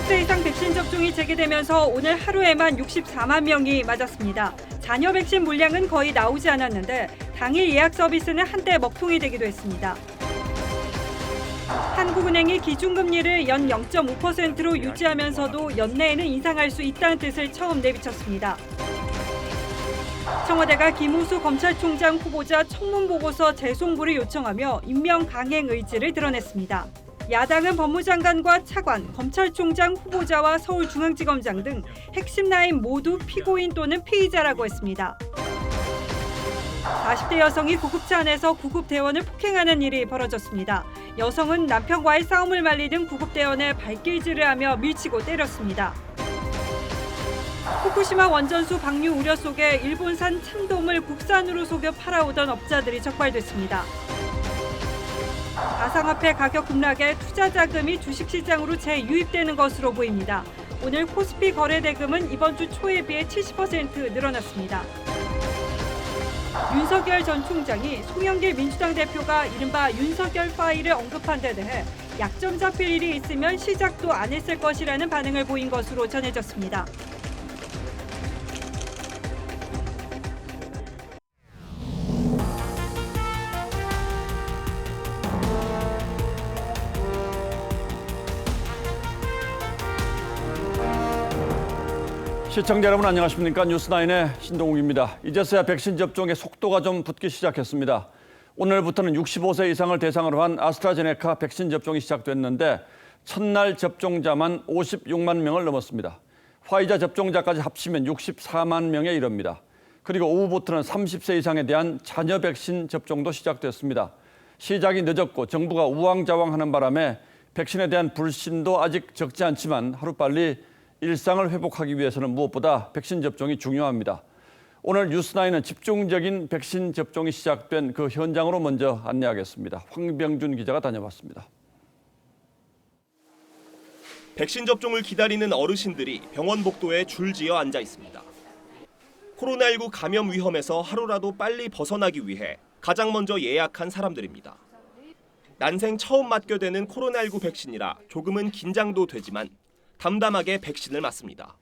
60세 이상 백신 접종이 재개되면서 오늘 하루에만 64만 명이 맞았습니다. 잔여 백신 물량은 거의 나오지 않았는데 당일 예약 서비스는 한때 먹통이 되기도 했습니다. 한국은행이 기준금리를 연 0.5%로 유지하면서도 연내에는 인상할 수 있다는 뜻을 처음 내비쳤습니다. 청와대가 김우수 검찰총장 후보자 청문보고서 재송부를 요청하며 임명 강행 의지를 드러냈습니다. 야당은 법무장관과 차관, 검찰총장 후보자와 서울중앙지검장 등 핵심 라인 모두 피고인 또는 피의자라고 했습니다. 40대 여성이 구급차 안에서 구급대원을 폭행하는 일이 벌어졌습니다. 여성은 남편과의 싸움을 말리는 구급대원을 발길질을 하며 밀치고 때렸습니다. 후쿠시마 원전수 방류 우려 속에 일본산 참돔을 국산으로 속여 팔아오던 업자들이 적발됐습니다. 가상화폐 가격 급락에 투자 자금이 주식시장으로 재유입되는 것으로 보입니다. 오늘 코스피 거래 대금은 이번 주 초에 비해 70% 늘어났습니다. 윤석열 전 총장이 송영길 민주당 대표가 이른바 윤석열 파일을 언급한 데 대해 약점 잡힐 일이 있으면 시작도 안 했을 것이라는 반응을 보인 것으로 전해졌습니다. 시청자 여러분 안녕하십니까? 뉴스나인의 신동욱입니다. 이제서야 백신 접종의 속도가 좀 붙기 시작했습니다. 오늘부터는 65세 이상을 대상으로 한 아스트라제네카 백신 접종이 시작됐는데 첫날 접종자만 56만 명을 넘었습니다. 화이자 접종자까지 합치면 64만 명에 이릅니다. 그리고 오후부터는 30세 이상에 대한 잔여 백신 접종도 시작됐습니다. 시작이 늦었고 정부가 우왕좌왕하는 바람에 백신에 대한 불신도 아직 적지 않지만 하루빨리 일상을 회복하기 위해서는 무엇보다 백신 접종이 중요합니다. 오늘 뉴스나인은 집중적인 백신 접종이 시작된 그 현장으로 먼저 안내하겠습니다. 황병준 기자가 다녀왔습니다. 백신 접종을 기다리는 어르신들이 병원 복도에 줄지어 앉아 있습니다. 코로나19 감염 위험에서 하루라도 빨리 벗어나기 위해 가장 먼저 예약한 사람들입니다. 난생 처음 맞게 되는 코로나19 백신이라 조금은 긴장도 되지만 담담하게 백신을 맞습니다.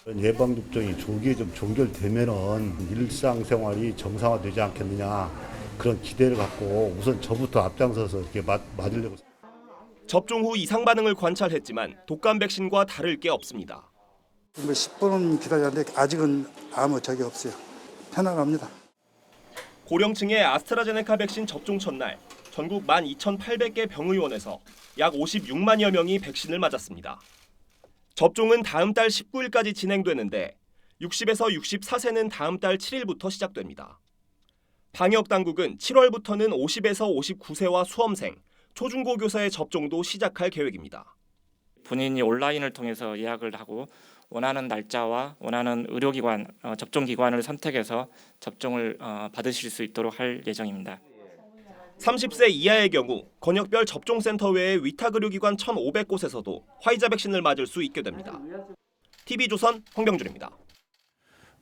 예방접종이 조기에 좀 종결되면은 일상생활이 정상화되지 않겠느냐 그런 기대를 갖고 우선 저부터 앞장서서 이렇게 맞으려고. 접종 후 이상 반응을 관찰했지만 독감 백신과 다를 게 없습니다. 10분은 기다렸는데 아직은 아무 적이 없어요. 편안합니다. 고령층의 아스트라제네카 백신 접종 첫날 전국 12,800개 병의원에서 약 56만여 명이 백신을 맞았습니다. 접종은 다음 달 19일까지 진행되는데 60에서 64세는 다음 달 7일부터 시작됩니다. 방역당국은 7월부터는 50에서 59세와 수험생, 초중고 교사의 접종도 시작할 계획입니다. 본인이 온라인을 통해서 예약을 하고 원하는 날짜와 원하는 의료기관, 접종기관을 선택해서 접종을 받으실 수 있도록 할 예정입니다. 30세 이하의 경우 권역별 접종센터 외의 위탁의료기관 1,500곳에서도 화이자 백신을 맞을 수 있게 됩니다. TV조선 황병준입니다.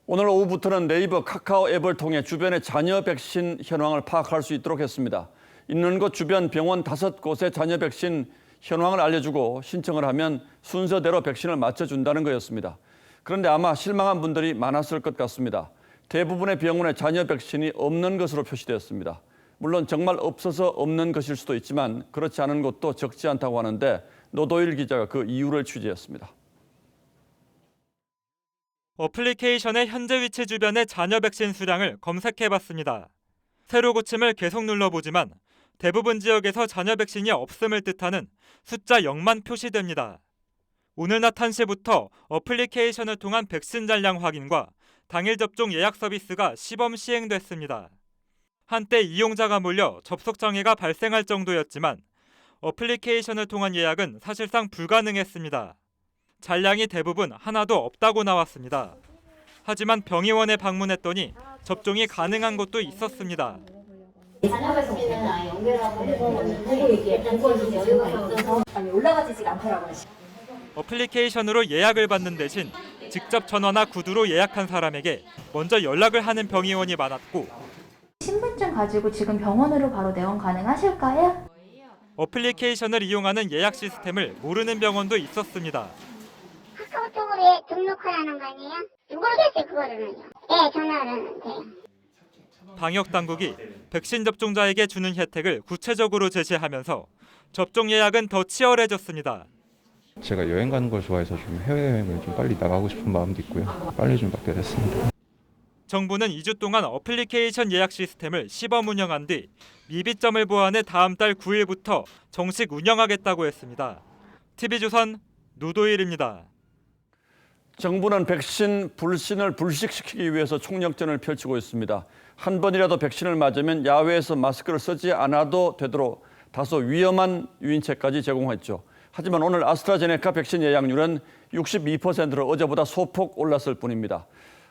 오늘 오후부터는 네이버 카카오 앱을 통해 주변의 잔여 백신 현황을 파악할 수 있도록 했습니다. 있는 곳 주변 병원 5곳의 잔여 백신 현황을 알려주고 신청을 하면 순서대로 백신을 맞춰준다는 거였습니다. 그런데 아마 실망한 분들이 많았을 것 같습니다. 대부분의 병원에 잔여 백신이 없는 것으로 표시되었습니다. 물론 정말 없어서 없는 것일 수도 있지만 그렇지 않은 곳도 적지 않다고 하는데 노도일 기자가 그 이유를 취재했습니다. 어플리케이션의 현재 위치 주변의 잔여 백신 수량을 검색해봤습니다. 새로 고침을 계속 눌러보지만 대부분 지역에서 잔여 백신이 없음을 뜻하는 숫자 0만 표시됩니다. 오늘 낮 1시부터 어플리케이션을 통한 백신 잔량 확인과 당일 접종 예약 서비스가 시범 시행됐습니다. 한때 이용자가 몰려 접속 장애가 발생할 정도였지만 어플리케이션을 통한 예약은 사실상 불가능했습니다. 잔량이 대부분 하나도 없다고 나왔습니다. 하지만 병의원에 방문했더니 접종이 가능한 곳도 있었습니다. 올라가지지가 않더라고요. 어플리케이션으로 예약을 받는 대신 직접 전화나 구두로 예약한 사람에게 먼저 연락을 하는 병의원이 많았고 신분증 가지고 지금 병원으로 바로 내원 가능하실까요? 어플리케이션을 이용하는 예약 시스템을 모르는 병원도 있었습니다. 카톡으로 등록하라는 거 아니에요? 모르겠어요, 그거는요. 네, 전화는 돼요. 방역 당국이 백신 접종자에게 주는 혜택을 구체적으로 제시하면서 접종 예약은 더 치열해졌습니다. 제가 여행 가는 걸 좋아해서 좀 해외여행을 좀 빨리 나가고 싶은 마음도 있고요. 빨리 좀 받게 됐습니다. 정부는 2주 동안 어플리케이션 예약 시스템을 시범 운영한 뒤 미비점을 보완해 다음 달 9일부터 정식 운영하겠다고 했습니다. TV조선 노도일입니다. 정부는 백신 불신을 불식시키기 위해서 총력전을 펼치고 있습니다. 한 번이라도 백신을 맞으면 야외에서 마스크를 쓰지 않아도 되도록 다소 위험한 유인책까지 제공했죠. 하지만 오늘 아스트라제네카 백신 예약률은 62%로 어제보다 소폭 올랐을 뿐입니다.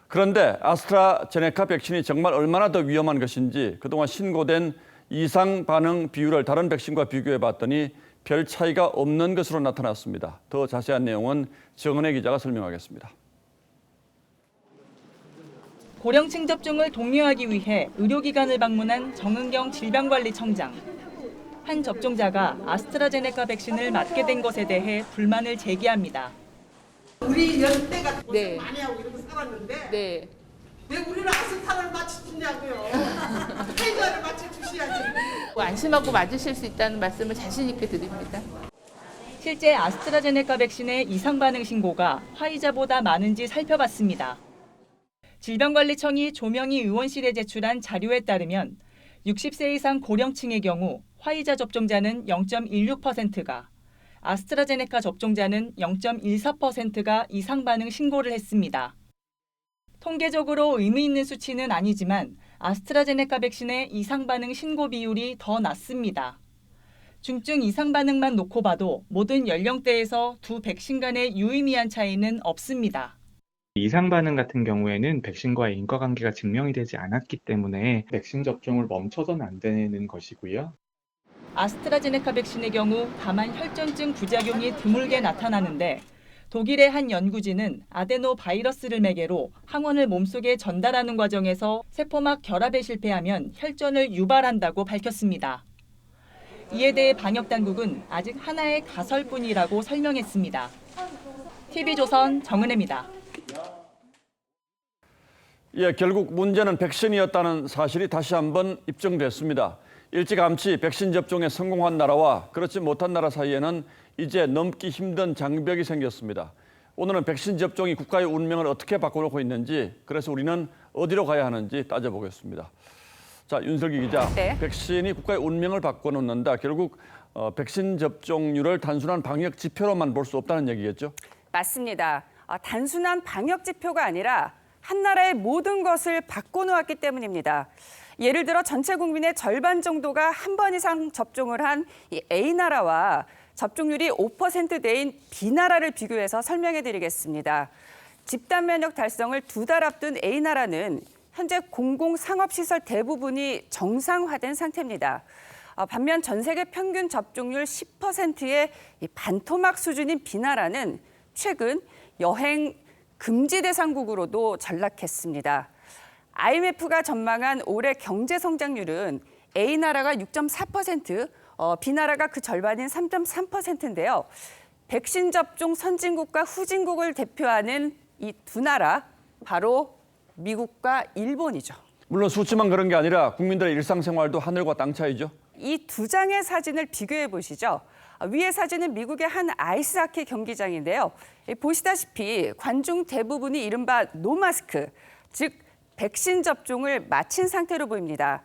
그런데 아스트라제네카 백신이 정말 얼마나 더 위험한 것인지 그동안 신고된 이상 반응 비율을 다른 백신과 비교해 봤더니 별 차이가 없는 것으로 나타났습니다. 더 자세한 내용은 정은혜 기자가 설명하겠습니다. 고령층 접종을 독려하기 위해 의료기관을 방문한 정은경 질병관리청장. 한 접종자가 아스트라제네카 백신을 맞게 된 것에 대해 불만을 제기합니다. 우리 연대가 고생 네. 많이 하고 이러고 살았는데 네. 왜 우리는 아스타를 맞춰주냐고요. 페이저를 맞춰주셔야지. 안심하고 맞으실 수 있다는 말씀을 자신 있게 드립니다. 실제 아스트라제네카 백신의 이상 반응 신고가 화이자보다 많은지 살펴봤습니다. 질병관리청이 조명희 의원실에 제출한 자료에 따르면 60세 이상 고령층의 경우 화이자 접종자는 0.16%가, 아스트라제네카 접종자는 0.14%가 이상 반응 신고를 했습니다. 통계적으로 의미 있는 수치는 아니지만 아스트라제네카 백신의 이상 반응 신고 비율이 더 낮습니다. 중증 이상 반응만 놓고 봐도 모든 연령대에서 두 백신 간의 유의미한 차이는 없습니다. 이상 반응 같은 경우에는 백신과의 인과관계가 증명이 되지 않았기 때문에 백신 접종을 멈춰서는 안 되는 것이고요. 아스트라제네카 백신의 경우 다만 혈전증 부작용이 드물게 나타나는데 독일의 한 연구진은 아데노 바이러스를 매개로 항원을 몸속에 전달하는 과정에서 세포막 결합에 실패하면 혈전을 유발한다고 밝혔습니다. 이에 대해 방역당국은 아직 하나의 가설뿐이라고 설명했습니다. TV조선 정은혜입니다. 결국 문제는 백신이었다는 사실이 다시 한번 입증됐습니다. 일찌감치 백신 접종에 성공한 나라와 그렇지 못한 나라 사이에는 이제 넘기 힘든 장벽이 생겼습니다. 오늘은 백신 접종이 국가의 운명을 어떻게 바꿔놓고 있는지, 그래서 우리는 어디로 가야 하는지 따져보겠습니다. 자, 윤슬기 기자, 네. 백신이 국가의 운명을 바꿔놓는다. 결국 백신 접종률을 단순한 방역 지표로만 볼 수 없다는 얘기겠죠? 맞습니다. 단순한 방역 지표가 아니라 한 나라의 모든 것을 바꿔놓았기 때문입니다. 예를 들어 전체 국민의 절반 정도가 한 번 이상 접종을 한 이 A나라와 접종률이 5%대인 B나라를 비교해서 설명해드리겠습니다. 집단 면역 달성을 2달 앞둔 A나라는 현재 공공상업시설 대부분이 정상화된 상태입니다. 반면 전 세계 평균 접종률 10%의 반토막 수준인 B나라는 최근 여행 금지 대상국으로도 전락했습니다. IMF가 전망한 올해 경제 성장률은 A나라가 6.4%, B나라가 그 절반인 3.3%인데요. 백신 접종 선진국과 후진국을 대표하는 이 두 나라, 바로 미국과 일본이죠. 물론 수치만 그런 게 아니라 국민들의 일상생활도 하늘과 땅 차이죠. 이 두 장의 사진을 비교해 보시죠. 위의 사진은 미국의 한 아이스하키 경기장인데요. 보시다시피 관중 대부분이 이른바 노마스크, 즉 백신 접종을 마친 상태로 보입니다.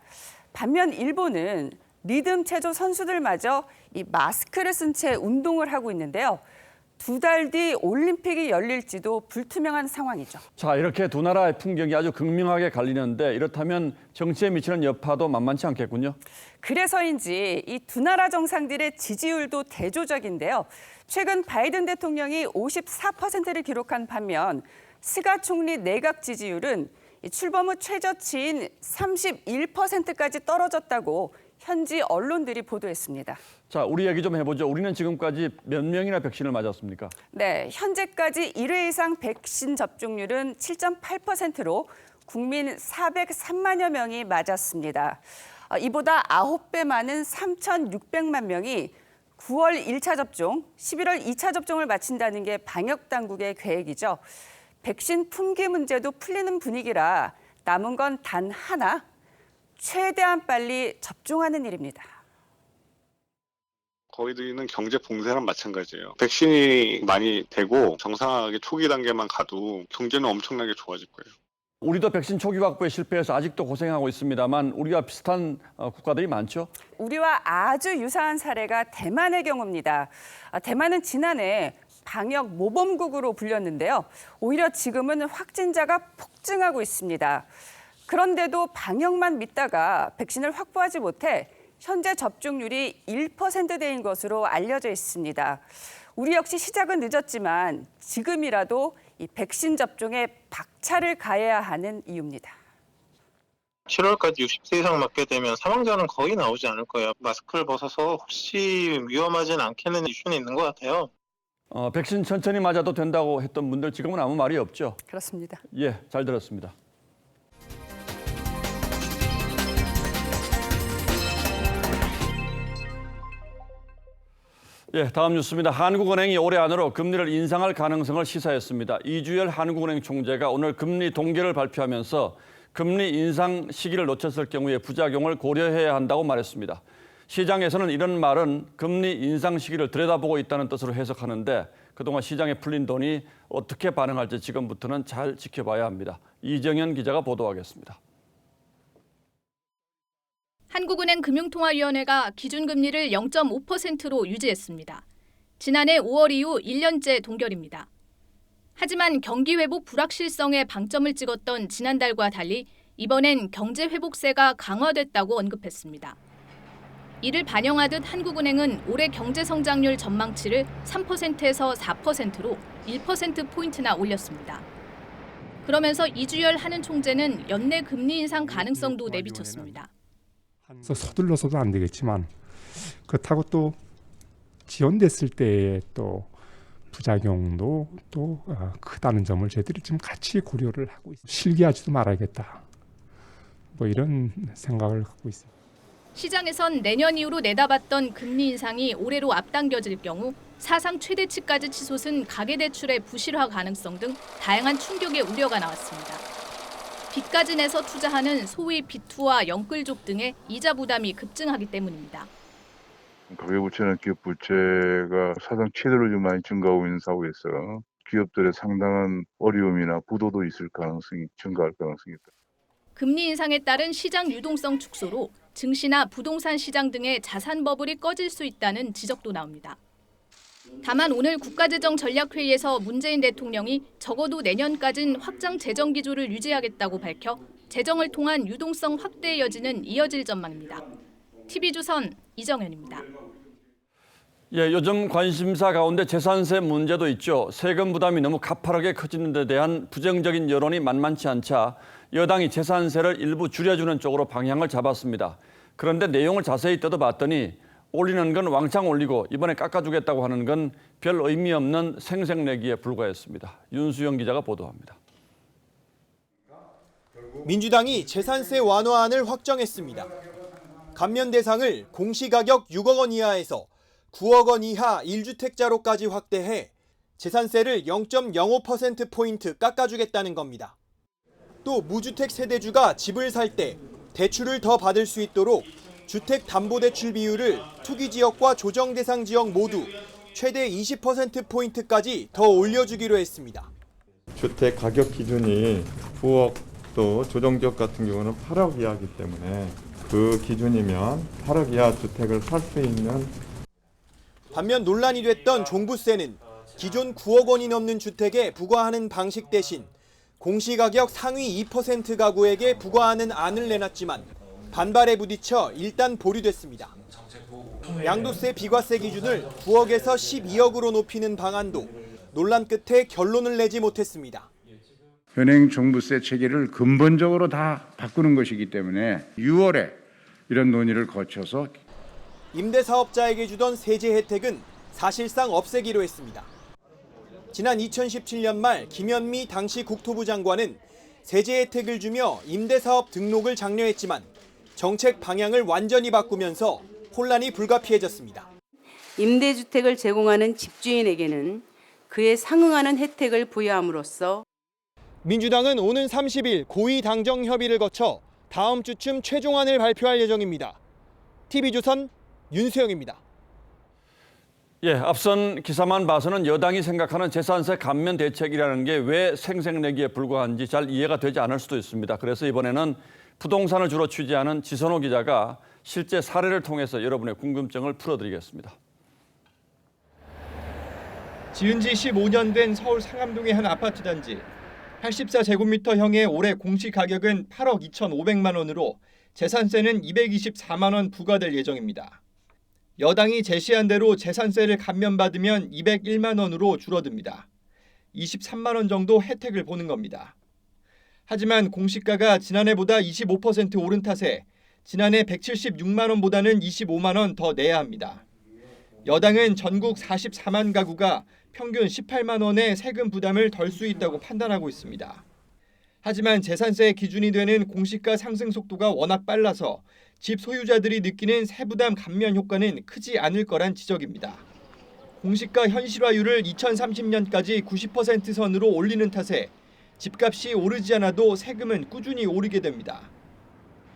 반면 일본은 리듬 체조 선수들마저 이 마스크를 쓴 채 운동을 하고 있는데요. 2달 뒤 올림픽이 열릴지도 불투명한 상황이죠. 자, 이렇게 두 나라의 풍경이 아주 극명하게 갈리는데 이렇다면 정치에 미치는 여파도 만만치 않겠군요. 그래서인지 이 두 나라 정상들의 지지율도 대조적인데요. 최근 바이든 대통령이 54%를 기록한 반면 스가 총리 내각 지지율은 출범 후 최저치인 31%까지 떨어졌다고 현지 언론들이 보도했습니다. 자, 우리 얘기 좀 해보죠. 우리는 지금까지 몇 명이나 백신을 맞았습니까? 네, 현재까지 1회 이상 백신 접종률은 7.8%로 국민 403만여 명이 맞았습니다. 이보다 9배 많은 3,600만 명이 9월 1차 접종, 11월 2차 접종을 마친다는 게 방역 당국의 계획이죠. 백신 품귀 문제도 풀리는 분위기라 남은 건 단 하나, 최대한 빨리 접종하는 일입니다. 거기도 경제 봉쇄랑 마찬가지예요. 백신이 많이 되고 정상하게 초기 단계만 가도 경제는 엄청나게 좋아질 거예요. 우리도 백신 초기 확보에 실패해서 아직도 고생하고 있습니다만 우리와 비슷한 국가들이 많죠? 우리와 아주 유사한 사례가 대만의 경우입니다. 대만은 지난해 방역 모범국으로 불렸는데요. 오히려 지금은 확진자가 폭증하고 있습니다. 그런데도 방역만 믿다가 백신을 확보하지 못해 현재 접종률이 1%대인 것으로 알려져 있습니다. 우리 역시 시작은 늦었지만 지금이라도 이 백신 접종에 박차를 가해야 하는 이유입니다. 7월까지 60세 이상 맞게 되면 사망자는 거의 나오지 않을 거예요. 마스크를 벗어서 혹시 위험하진 않겠는 이슈는 있는 것 같아요. 백신 천천히 맞아도 된다고 했던 분들 지금은 아무 말이 없죠? 그렇습니다. 예, 잘 들었습니다. 예, 다음 뉴스입니다. 한국은행이 올해 안으로 금리를 인상할 가능성을 시사했습니다. 이주열 한국은행 총재가 오늘 금리 동결을 발표하면서 금리 인상 시기를 놓쳤을 경우에 부작용을 고려해야 한다고 말했습니다. 시장에서는 이런 말은 금리 인상 시기를 들여다보고 있다는 뜻으로 해석하는데 그동안 시장에 풀린 돈이 어떻게 반응할지 지금부터는 잘 지켜봐야 합니다. 이정현 기자가 보도하겠습니다. 한국은행 금융통화위원회가 기준금리를 0.5%로 유지했습니다. 지난해 5월 이후 1년째 동결입니다. 하지만 경기 회복 불확실성에 방점을 찍었던 지난달과 달리 이번엔 경제 회복세가 강화됐다고 언급했습니다. 이를 반영하듯 한국은행은 올해 경제 성장률 전망치를 3%에서 4%로 1%포인트나 올렸습니다. 그러면서 이주열 한은 총재는 연내 금리 인상 가능성도 내비쳤습니다. 서둘러서도 안 되겠지만 그렇다고 또 지연됐을 때의 또 부작용도 또 크다는 점을 저희들이 지금 같이 고려를 하고 있습니다. 실기하지도 말아야겠다. 뭐 이런 생각을 갖고 있습니다. 시장에선 내년 이후로 내다봤던 금리 인상이 올해로 앞당겨질 경우 사상 최대치까지 치솟은 가계대출의 부실화 가능성 등 다양한 충격의 우려가 나왔습니다. 빚까지 내서 투자하는 소위 비투와 영끌족 등의 이자 부담이 급증하기 때문입니다. 가계부채나 기업부채가 사상 최대로 좀 많이 증가하고 있는 상황에서 기업들의 상당한 어려움이나 부도도 있을 가능성이 증가할 가능성이 있다. 금리 인상에 따른 시장 유동성 축소로 증시나 부동산 시장 등의 자산 버블이 꺼질 수 있다는 지적도 나옵니다. 다만 오늘 국가재정전략회의에서 문재인 대통령이 적어도 내년까지는 확장 재정 기조를 유지하겠다고 밝혀 재정을 통한 유동성 확대의 여지는 이어질 전망입니다. TV조선 이정현입니다. 예, 요즘 관심사 가운데 재산세 문제도 있죠. 세금 부담이 너무 가파르게 커지는 데 대한 부정적인 여론이 만만치 않자 여당이 재산세를 일부 줄여주는 쪽으로 방향을 잡았습니다. 그런데 내용을 자세히 뜯어봤더니 올리는 건 왕창 올리고 이번에 깎아주겠다고 하는 건 별 의미 없는 생색내기에 불과했습니다. 윤수영 기자가 보도합니다. 민주당이 재산세 완화안을 확정했습니다. 감면 대상을 공시가격 6억 원 이하에서 9억 원 이하 1주택자로까지 확대해 재산세를 0.05%포인트 깎아주겠다는 겁니다. 또 무주택 세대주가 집을 살 때 대출을 더 받을 수 있도록 주택담보대출 비율을 투기지역과 조정대상 지역 모두 최대 20%포인트까지 더 올려주기로 했습니다. 주택 가격 기준이 9억 또 조정지역 같은 경우는 8억 이하이기 때문에 그 기준이면 8억 이하 주택을 살 수 있는. 반면 논란이 됐던 종부세는 기존 9억 원이 넘는 주택에 부과하는 방식 대신 공시가격 상위 2% 가구에게 부과하는 안을 내놨지만 반발에 부딪혀 일단 보류됐습니다. 양도세 비과세 기준을 9억에서 12억으로 높이는 방안도 논란 끝에 결론을 내지 못했습니다. 현행 종부세 체계를 근본적으로 다 바꾸는 것이기 때문에 6월에 이런 논의를 거쳐서 임대사업자에게 주던 세제 혜택은 사실상 없애기로 했습니다. 지난 2017년 말 김현미 당시 국토부 장관은 세제 혜택을 주며 임대사업 등록을 장려했지만 정책 방향을 완전히 바꾸면서 혼란이 불가피해졌습니다. 임대주택을 제공하는 집주인에게는 그에 상응하는 혜택을 부여함으로써 민주당은 오는 30일 고의 당정 협의를 거쳐 다음 주쯤 최종안을 발표할 예정입니다. TV조선 윤수영입니다. 예, 앞선 기사만 봐서는 여당이 생각하는 재산세 감면 대책이라는 게 왜 생색내기에 불과한지 잘 이해가 되지 않을 수도 있습니다. 그래서 이번에는 부동산을 주로 취재하는 지선호 기자가 실제 사례를 통해서 여러분의 궁금증을 풀어드리겠습니다. 지은 지 15년 된 서울 상암동의 한 아파트 단지. 84제곱미터형의 올해 공시 가격은 8억 2,500만 원으로 재산세는 224만 원 부과될 예정입니다. 여당이 제시한 대로 재산세를 감면받으면 201만 원으로 줄어듭니다. 23만 원 정도 혜택을 보는 겁니다. 하지만 공시가가 지난해보다 25% 오른 탓에 지난해 176만 원보다는 25만 원 더 내야 합니다. 여당은 전국 44만 가구가 평균 18만 원의 세금 부담을 덜 수 있다고 판단하고 있습니다. 하지만 재산세 기준이 되는 공시가 상승 속도가 워낙 빨라서 집 소유자들이 느끼는 세부담 감면 효과는 크지 않을 거란 지적입니다. 공시가 현실화율을 2030년까지 90% 선으로 올리는 탓에 집값이 오르지 않아도 세금은 꾸준히 오르게 됩니다.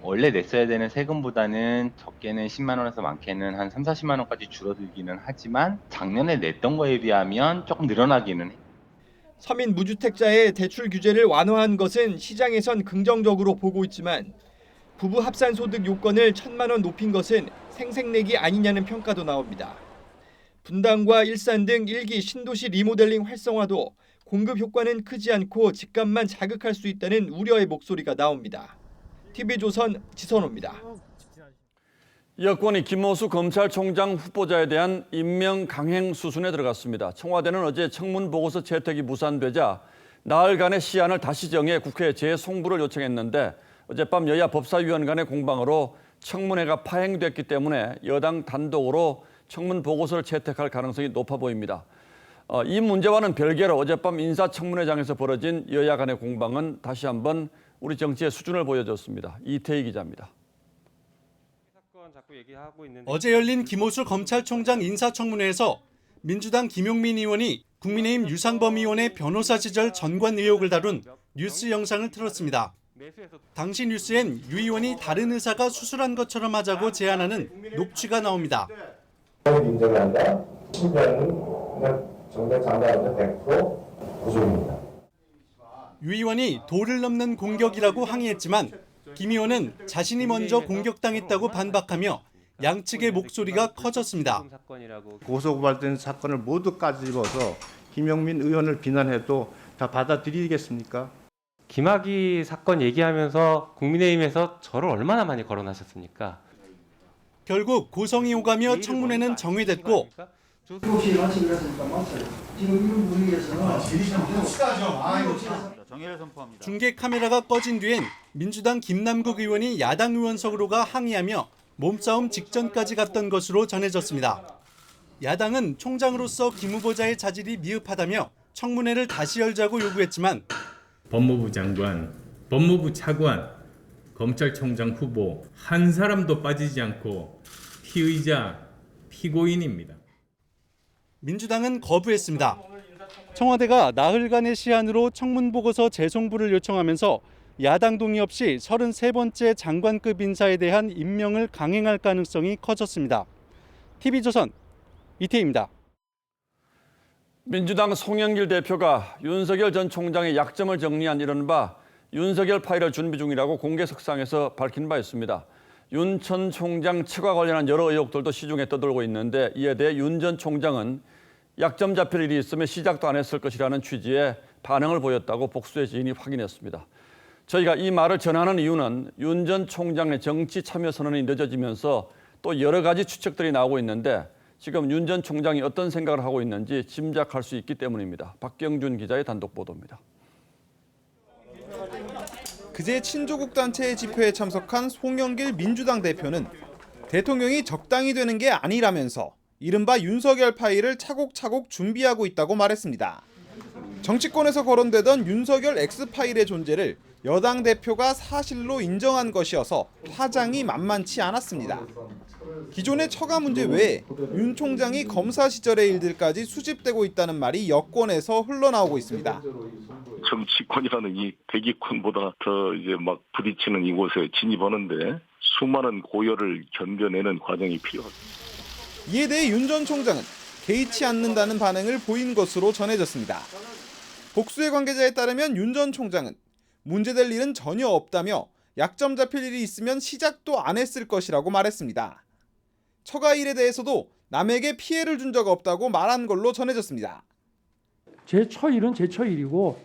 원래 냈어야 되는 세금보다는 적게는 10만 원에서 많게는 한 3, 40만 원까지 줄어들기는 하지만 작년에 냈던 거에 비하면 조금 늘어나기는 해요. 서민 무주택자의 대출 규제를 완화한 것은 시장에선 긍정적으로 보고 있지만 부부 합산 소득 요건을 1,000만 원 높인 것은 생색내기 아니냐는 평가도 나옵니다. 분당과 일산 등 1기 신도시 리모델링 활성화도 공급 효과는 크지 않고 집값만 자극할 수 있다는 우려의 목소리가 나옵니다. TV조선 지선호입니다. 여권이 김호수 검찰총장 후보자에 대한 임명 강행 수순에 들어갔습니다. 청와대는 어제 청문 보고서 채택이 무산되자 나흘간의 시한을 다시 정해 국회에 재송부를 요청했는데 어젯밤 여야 법사위원 간의 공방으로 청문회가 파행됐기 때문에 여당 단독으로 청문 보고서를 채택할 가능성이 높아 보입니다. 이 문제와는 별개로 어젯밤 인사청문회장에서 벌어진 여야 간의 공방은 다시 한번 우리 정치의 수준을 보여줬습니다. 이태희 기자입니다. 어제 열린 김호수 검찰총장 인사청문회에서 민주당 김용민 의원이 국민의힘 유상범 의원의 변호사 시절 전관 의혹을 다룬 뉴스 영상을 틀었습니다. 당시 뉴스엔 유 의원이 다른 의사가 수술한 것처럼 하자고 제안하는 녹취가 나옵니다. 인정을 한다. 신변은 정작 장담하는 100% 구속입니다. 유 의원이 도를 넘는 공격이라고 항의했지만 김 의원은 자신이 먼저 공격당했다고 반박하며 양측의 목소리가 커졌습니다. 고소고발된 사건을 모두 까집어서 김용민 의원을 비난해도 다 받아들이겠습니까? 김학의 사건 얘기하면서 국민의힘에서 저를 얼마나 많이 거론하셨습니까? 결국 고성이 오가며 청문회는 정회됐고 중계 카메라가 꺼진 뒤엔 민주당 김남국 의원이 야당 의원석으로 가 항의하며 몸싸움 직전까지 갔던 것으로 전해졌습니다. 야당은 총장으로서 김 후보자의 자질이 미흡하다며 청문회를 다시 열자고 요구했지만 법무부 장관, 법무부 차관, 검찰총장 후보 한 사람도 빠지지 않고 피의자, 피고인입니다. 민주당은 거부했습니다. 청와대가 나흘간의 시한으로 청문보고서 재송부를 요청하면서 야당 동의 없이 33번째 장관급 인사에 대한 임명을 강행할 가능성이 커졌습니다. TV조선 이태희입니다. 민주당 송영길 대표가 윤석열 전 총장의 약점을 정리한 이른바 윤석열 파일을 준비 중이라고 공개석상에서 밝힌 바 있습니다. 윤 전 총장 측과 관련한 여러 의혹들도 시중에 떠돌고 있는데 이에 대해 윤 전 총장은 약점 잡힐 일이 있으면 시작도 안 했을 것이라는 취지의 반응을 보였다고 복수의 지인이 확인했습니다. 저희가 이 말을 전하는 이유는 윤 전 총장의 정치 참여 선언이 늦어지면서 또 여러 가지 추측들이 나오고 있는데 지금 윤 전 총장이 어떤 생각을 하고 있는지 짐작할 수 있기 때문입니다. 박경준 기자의 단독 보도입니다. 그제 친조국 단체의 집회에 참석한 송영길 민주당 대표는 대통령이 적당히 되는 게 아니라면서 이른바 윤석열 파일을 차곡차곡 준비하고 있다고 말했습니다. 정치권에서 거론되던 윤석열 X파일의 존재를 여당 대표가 사실로 인정한 것이어서 파장이 만만치 않았습니다. 기존의 처가 문제 외에 윤 총장이 검사 시절의 일들까지 수집되고 있다는 말이 여권에서 흘러나오고 있습니다. 정치권이라는 이 대기권보다 더 이제 막 부딪히는 이곳에 진입하는데 수많은 고열을 견뎌내는 과정이 필요합니다. 이에 대해 윤 전 총장은 개의치 않는다는 반응을 보인 것으로 전해졌습니다. 복수의 관계자에 따르면 윤 전 총장은 문제될 일은 전혀 없다며 약점 잡힐 일이 있으면 시작도 안 했을 것이라고 말했습니다. 처가 일에 대해서도 남에게 피해를 준 적 없다고 말한 걸로 전해졌습니다. 제 처일은 제 처일이고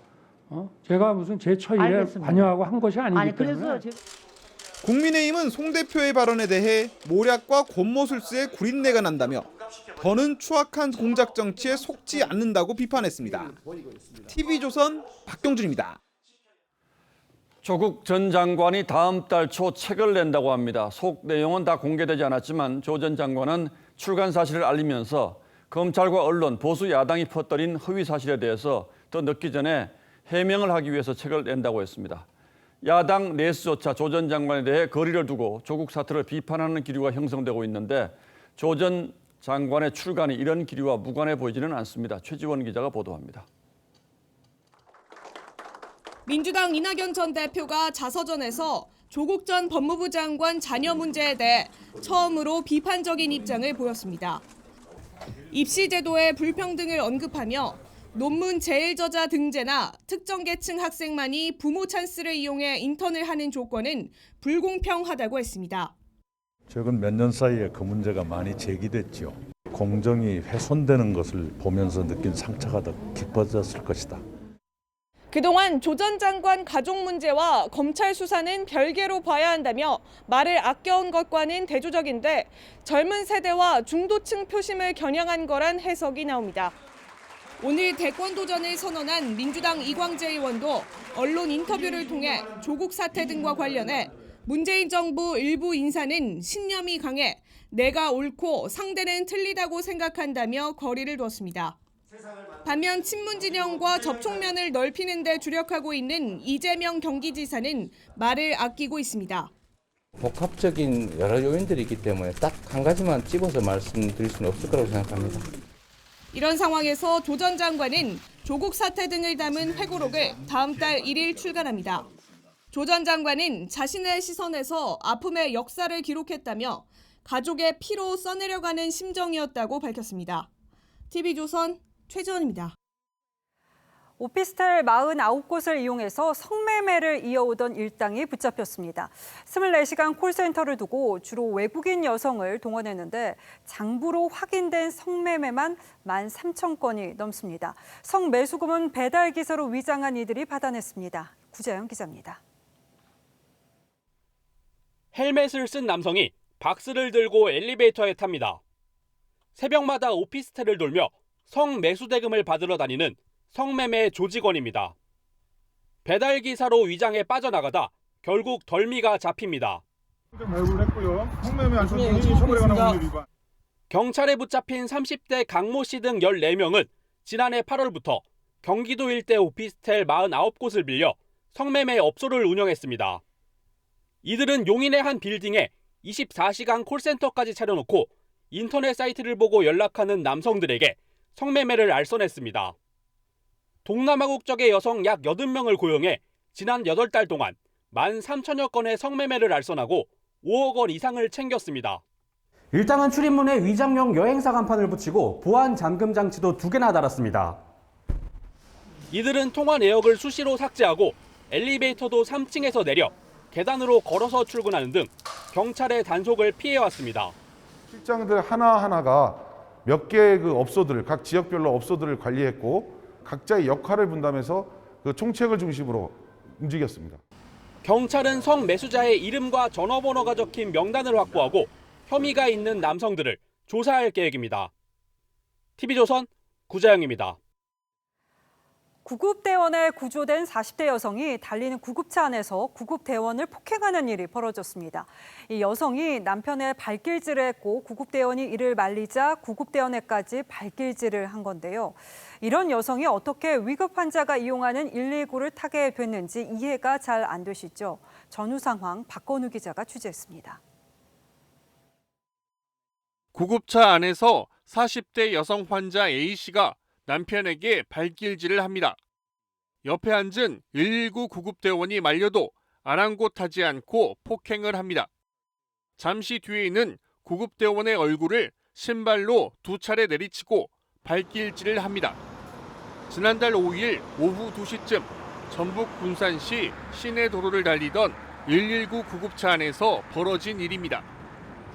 제가 무슨 제 처일에 관여하고 한 것이 아니기 때문에. 국민의힘은 송 대표의 발언에 대해 모략과 권모술수의 구린내가 난다며 더는 추악한 공작 정치에 속지 않는다고 비판했습니다. TV조선 박경준입니다. 조국 전 장관이 다음 달 초 책을 낸다고 합니다. 속 내용은 다 공개되지 않았지만 조 전 장관은 출간 사실을 알리면서 검찰과 언론, 보수 야당이 퍼뜨린 허위 사실에 대해서 더 늦기 전에 해명을 하기 위해서 책을 낸다고 했습니다. 야당 내수조차 조 전 장관에 대해 거리를 두고 조국 사태를 비판하는 기류가 형성되고 있는데 조 전 장관의 출간이 이런 기류와 무관해 보이지는 않습니다. 최지원 기자가 보도합니다. 민주당 이낙연 전 대표가 자서전에서 조국 전 법무부 장관 자녀 문제에 대해 처음으로 비판적인 입장을 보였습니다. 입시 제도의 불평등을 언급하며 논문 제일 저자 등재나 특정 계층 학생만이 부모 찬스를 이용해 인턴을 하는 조건은 불공평하다고 했습니다. 최근 몇 년 사이에 그 문제가 많이 제기됐죠. 공정이 훼손되는 것을 보면서 느낀 상처가 더 깊어졌을 것이다. 그동안 조 전 장관 가족 문제와 검찰 수사는 별개로 봐야 한다며 말을 아껴온 것과는 대조적인데 젊은 세대와 중도층 표심을 겨냥한 거란 해석이 나옵니다. 오늘 대권 도전을 선언한 민주당 이광재 의원도 언론 인터뷰를 통해 조국 사태 등과 관련해 문재인 정부 일부 인사는 신념이 강해 내가 옳고 상대는 틀리다고 생각한다며 거리를 두었습니다. 반면 친문 진영과 접촉면을 넓히는 데 주력하고 있는 이재명 경기지사는 말을 아끼고 있습니다. 복합적인 여러 요인들이 있기 때문에 딱 한 가지만 집어서 말씀드릴 수는 없을 거라고 생각합니다. 이런 상황에서 조 전 장관은 조국 사태 등을 담은 회고록을 다음 달 1일 출간합니다. 조 전 장관은 자신의 시선에서 아픔의 역사를 기록했다며 가족의 피로 써내려가는 심정이었다고 밝혔습니다. TV조선 최지원입니다. 오피스텔 49곳을 이용해서 성매매를 이어오던 일당이 붙잡혔습니다. 24시간 콜센터를 두고 주로 외국인 여성을 동원했는데 장부로 확인된 성매매만 13,000건이 넘습니다. 성매수금은 배달 기사로 위장한 이들이 받아냈습니다. 구자영 기자입니다. 헬멧을 쓴 남성이 박스를 들고 엘리베이터에 탑니다. 새벽마다 오피스텔을 돌며 성매수대금을 받으러 다니는 성매매 조직원입니다. 배달기사로 위장해 빠져나가다 결국 덜미가 잡힙니다. 경찰에 붙잡힌 30대 강모 씨 등 14명은 지난해 8월부터 경기도 일대 오피스텔 49곳을 빌려 성매매 업소를 운영했습니다. 이들은 용인의 한 빌딩에 24시간 콜센터까지 차려놓고 인터넷 사이트를 보고 연락하는 남성들에게 성매매를 알선했습니다. 동남아 국적의 여성 약 80명을 고용해 지난 8달 동안 13,000여 건의 성매매를 알선하고 5억 원 이상을 챙겼습니다. 일당은 출입문에 위장용 여행사 간판을 붙이고 보안 잠금 장치도 2개나 달았습니다. 이들은 통화 내역을 수시로 삭제하고 엘리베이터도 3층에서 내려 계단으로 걸어서 출근하는 등 경찰의 단속을 피해왔습니다. 실장들 하나하나가 몇 개의 그 업소들을 각 지역별로 업소들을 관리했고 각자의 역할을 분담해서 그 총책을 중심으로 움직였습니다. 경찰은 성매수자의 이름과 전화번호가 적힌 명단을 확보하고 혐의가 있는 남성들을 조사할 계획입니다. TV조선 구자영입니다. 구급대원에 구조된 40대 여성이 달리는 구급차 안에서 구급대원을 폭행하는 일이 벌어졌습니다. 이 여성이 남편의 발길질을 했고 구급대원이 이를 말리자 구급대원에까지 발길질을 한 건데요. 이런 여성이 어떻게 위급 환자가 이용하는 119를 타게 됐는지 이해가 잘 안 되시죠? 전후 상황 박건우 기자가 취재했습니다. 구급차 안에서 40대 여성 환자 A씨가 남편에게 발길질을 합니다. 옆에 앉은 119 구급대원이 말려도 아랑곳하지 않고 폭행을 합니다. 잠시 뒤에 있는 구급대원의 얼굴을 신발로 2차례 내리치고 발길질을 합니다. 지난달 5일 오후 2시쯤 전북 군산시 시내 도로를 달리던 119 구급차 안에서 벌어진 일입니다.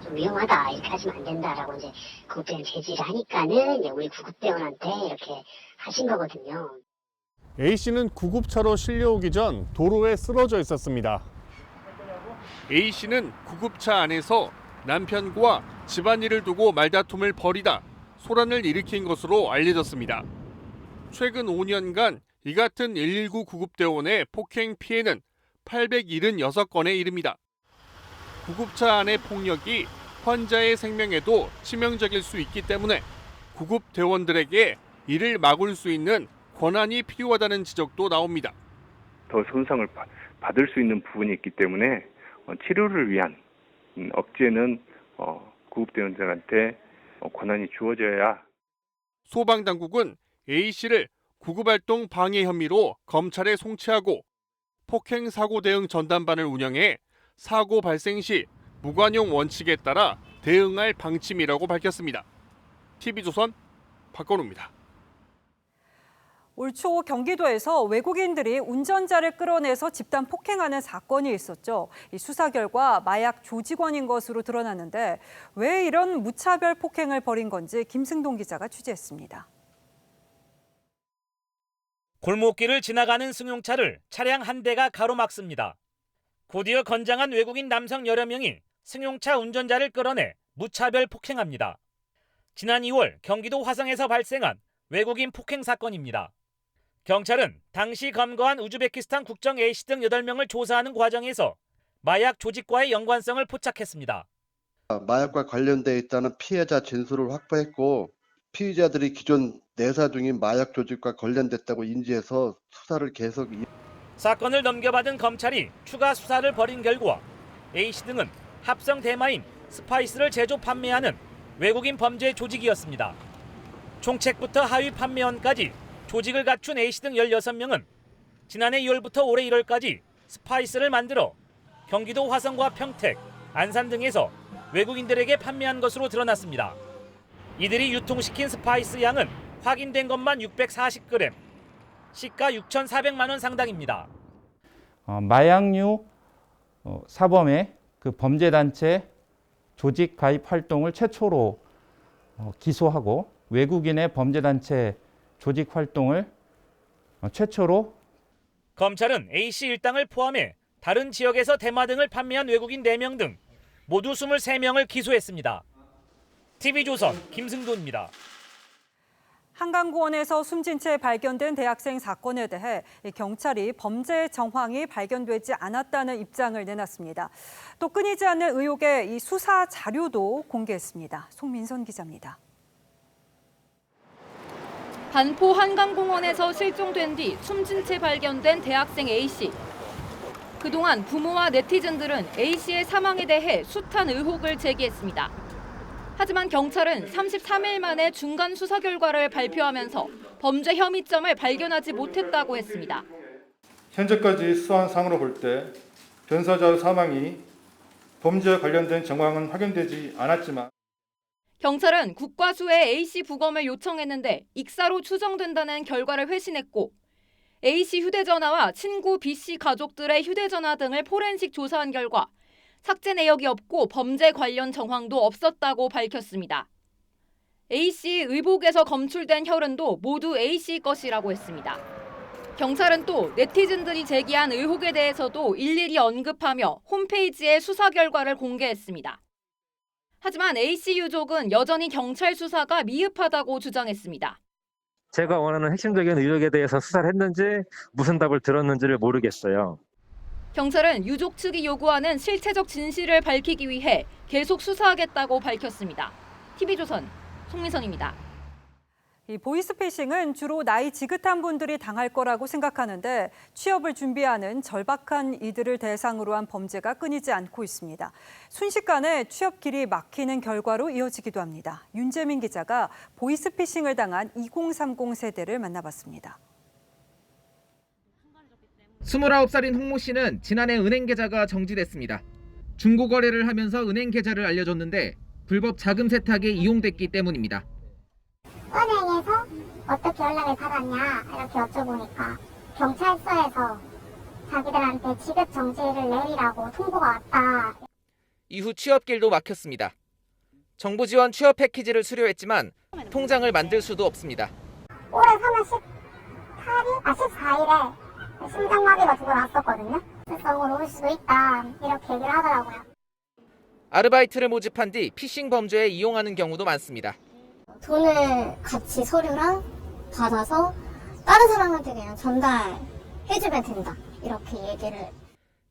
좀 위험하다, 이렇게 하시면 안 된다라고 이제 구급대원 제지를 하니까는 이제 우리 구급대원한테 이렇게 하신 거거든요. A씨는 구급차로 실려오기 전 도로에 쓰러져 있었습니다. A씨는 구급차 안에서 남편과 집안일을 두고 말다툼을 벌이다 소란을 일으킨 것으로 알려졌습니다. 최근 5년간 이 같은 119 구급대원의 폭행 피해는 876건에 이릅니다. 구급차 안의 폭력이 환자의 생명에도 치명적일 수 있기 때문에 구급대원들에게 이를 막을 수 있는 권한이 필요하다는 지적도 나옵니다. 더 손상을 받을 수 있는 부분이 있기 때문에 치료를 위한 억제는 구급대원들한테 권한이 주어져야. 소방당국은 A씨를 구급활동 방해 혐의로 검찰에 송치하고 폭행사고 대응 전담반을 운영해 사고 발생 시 무관용 원칙에 따라 대응할 방침이라고 밝혔습니다. TV조선 박건우입니다. 올 초 경기도에서 외국인들이 운전자를 끌어내서 집단 폭행하는 사건이 있었죠. 이 수사 결과 마약 조직원인 것으로 드러났는데 왜 이런 무차별 폭행을 벌인 건지 김승동 기자가 취재했습니다. 골목길을 지나가는 승용차를 차량 한 대가 가로막습니다. 곧이어 건장한 외국인 남성 여러 명이 승용차 운전자를 끌어내 무차별 폭행합니다. 지난 2월 경기도 화성에서 발생한 외국인 폭행 사건입니다. 경찰은 당시 검거한 우즈베키스탄 국적 A씨 등 8명을 조사하는 과정에서 마약 조직과의 연관성을 포착했습니다. 마약과 관련돼 있다는 피해자 진술을 확보했고 피의자들이 기존 내사 중인 마약 조직과 관련됐다고 인지해서 수사를 계속. 사건을 넘겨받은 검찰이 추가 수사를 벌인 결과 A씨 등은 합성 대마인 스파이스를 제조 판매하는 외국인 범죄 조직이었습니다. 총책부터 하위 판매원까지 조직을 갖춘 A씨 등 16명은 지난해 2월부터 올해 1월까지 스파이스를 만들어 경기도 화성과 평택, 안산 등에서 외국인들에게 판매한 것으로 드러났습니다. 이들이 유통시킨 스파이스 양은 확인된 것만 640g, 시가 6,400만 원 상당입니다. 마약류 사범의 그 범죄단체 조직 가입 활동을 최초로 기소하고 외국인의 범죄단체 조직 활동을 최초로. 검찰은 A씨 일당을 포함해 다른 지역에서 대마 등을 판매한 외국인 4명 등 모두 23명을 기소했습니다. TV조선 김승도입니다. 한강공원에서 숨진 채 발견된 대학생 사건에 대해 경찰이 범죄 정황이 발견되지 않았다는 입장을 내놨습니다. 또 끊이지 않는 의혹의 이 수사 자료도 공개했습니다. 송민선 기자입니다. 반포 한강공원에서 실종된 뒤 숨진 채 발견된 대학생 A씨. 그동안 부모와 네티즌들은 A씨의 사망에 대해 숱한 의혹을 제기했습니다. 하지만 경찰은 33일 만에 중간 수사 결과를 발표하면서 범죄 혐의점을 발견하지 못했다고 했습니다. 현재까지 수사한 상으로 볼 때 변사자의 사망이 범죄와 관련된 정황은 확인되지 않았지만 경찰은 국과수에 A씨 부검을 요청했는데 익사로 추정된다는 결과를 회신했고 A씨 휴대전화와 친구 B씨 가족들의 휴대전화 등을 포렌식 조사한 결과 삭제 내역이 없고 범죄 관련 정황도 없었다고 밝혔습니다. A씨 의복에서 검출된 혈흔도 모두 A씨 것이라고 했습니다. 경찰은 또 네티즌들이 제기한 의혹에 대해서도 일일이 언급하며 홈페이지에 수사 결과를 공개했습니다. 하지만 A씨 유족은 여전히 경찰 수사가 미흡하다고 주장했습니다. 제가 원하는 핵심적인 의혹에 대해서 수사를 했는지 무슨 답을 들었는지를 모르겠어요. 경찰은 유족 측이 요구하는 실체적 진실을 밝히기 위해 계속 수사하겠다고 밝혔습니다. TV조선 송민선입니다. 이 보이스피싱은 주로 나이 지긋한 분들이 당할 거라고 생각하는데 취업을 준비하는 절박한 이들을 대상으로 한 범죄가 끊이지 않고 있습니다. 순식간에 취업 길이 막히는 결과로 이어지기도 합니다. 윤재민 기자가 보이스피싱을 당한 2030 세대를 만나봤습니다. 29살인 홍모 씨는 지난해 은행 계좌가 정지됐습니다. 중고거래를 하면서 은행 계좌를 알려줬는데 불법 자금 세탁에 이용됐기 때문입니다. 은행에서 어떻게 연락을 받았냐 이렇게 여쭤보니까 경찰서에서 자기들한테 지급 정지를 내리라고 통보가 왔다. 이후 취업길도 막혔습니다. 정부 지원 취업 패키지를 수료했지만 통장을 만들 수도 없습니다. 올해 3월 14일에 심장마비가 두 번 왔었거든요. 실성으로 올 수도 있다 이렇게 얘기를 하더라고요. 아르바이트를 모집한 뒤 피싱 범죄에 이용하는 경우도 많습니다. 돈을 같이 서류랑 받아서 다른 사람한테 그냥 전달해주면 된다 이렇게 얘기를.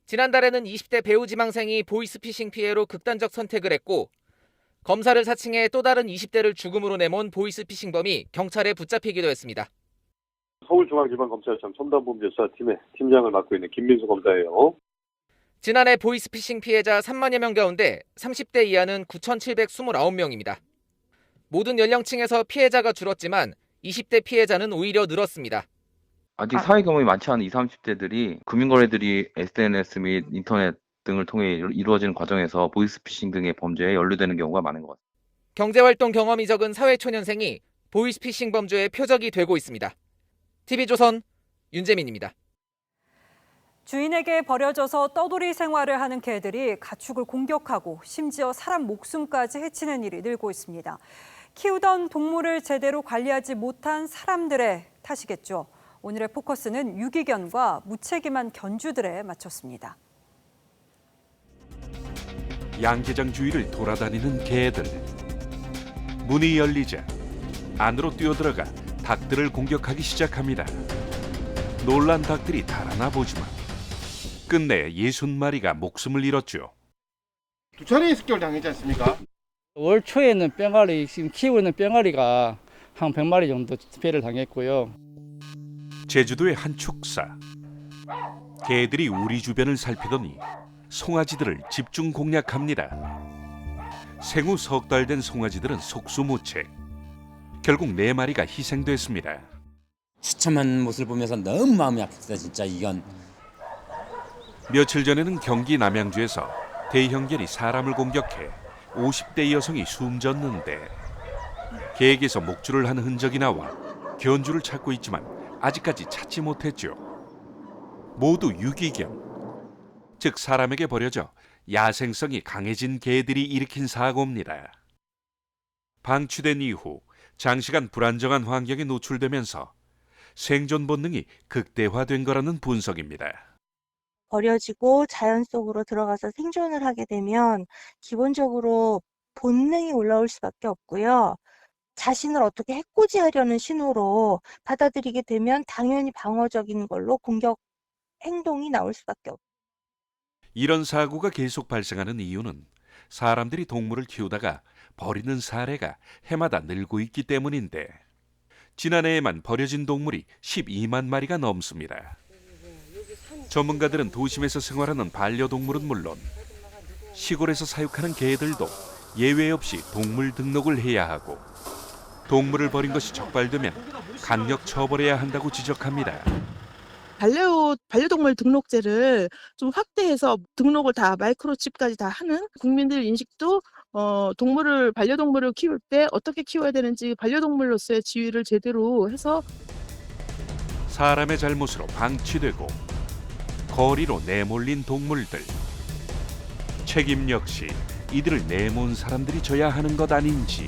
지난달에는 20대 배우 지망생이 보이스피싱 피해로 극단적 선택을 했고 검사를 사칭해 또 다른 20대를 죽음으로 내몬 보이스피싱범이 경찰에 붙잡히기도 했습니다. 서울중앙지방검찰청 첨단범죄수사팀의 팀장을 맡고 있는 김민수 검사예요. 지난해 보이스피싱 피해자 3만여 명 가운데 30대 이하는 9,729명입니다. 모든 연령층에서 피해자가 줄었지만 20대 피해자는 오히려 늘었습니다. 아직 사회 경험이 많지 않은 20, 30대들이 금융거래들이 SNS 및 인터넷 등을 통해 이루어지는 과정에서 보이스피싱 등의 범죄에 연루되는 경우가 많은 것 같습니다. 경제활동 경험이 적은 사회초년생이 보이스피싱 범죄의 표적이 되고 있습니다. TV조선 윤재민입니다. 주인에게 버려져서 떠돌이 생활을 하는 개들이 가축을 공격하고 심지어 사람 목숨까지 해치는 일이 늘고 있습니다. 키우던 동물을 제대로 관리하지 못한 사람들의 탓이겠죠. 오늘의 포커스는 유기견과 무책임한 견주들에 맞췄습니다. 양계장 주위를 돌아다니는 개들. 문이 열리자 안으로 뛰어들어가 닭들을 공격하기 시작합니다. 놀란 닭들이 달아나 보지만 끝내 60마리가 목숨을 잃었죠. 두 차례의 습격을 당했지 않습니까? 올 초에는 뺑아리, 지금 키우고 있는 뺑아리가 한 100마리 정도 피해를 당했고요. 제주도의 한 축사. 개들이 우리 주변을 살피더니 송아지들을 집중 공략합니다. 생후 석 달 된 송아지들은 속수무책. 결국 4마리가 희생됐습니다. 처참한 모습을 보면서 너무 마음이 아프다 진짜 이건. 며칠 전에는 경기 남양주에서 대형견이 사람을 공격해 50대 여성이 숨졌는데 개에게서 목줄을 한 흔적이 나와 견주를 찾고 있지만 아직까지 찾지 못했죠. 모두 유기견, 즉 사람에게 버려져 야생성이 강해진 개들이 일으킨 사고입니다. 방치된 이후 장시간 불안정한 환경에 노출되면서 생존 본능이 극대화된 거라는 분석입니다. 버려지고 자연 속으로 들어가서 생존을 하게 되면 기본적으로 본능이 올라올 수밖에 없고요. 자신을 어떻게 해코지하려는 신호로 받아들이게 되면 당연히 방어적인 걸로 공격 행동이 나올 수밖에 없고. 이런 사고가 계속 발생하는 이유는 사람들이 동물을 키우다가 버리는 사례가 해마다 늘고 있기 때문인데 지난해에만 버려진 동물이 12만 마리가 넘습니다. 전문가들은 도심에서 생활하는 반려동물은 물론 시골에서 사육하는 개들도 예외 없이 동물 등록을 해야 하고 동물을 버린 것이 적발되면 강력 처벌해야 한다고 지적합니다. 반려동물 등록제를 좀 확대해서 등록을 다 마이크로칩까지 다 하는 국민들 인식도 반려동물을 키울 때 어떻게 키워야 되는지 반려동물로서의 지위를 제대로 해서 사람의 잘못으로 방치되고 거리로 내몰린 동물들. 책임 역시 이들을 내몬 사람들이 져야 하는 것 아닌지.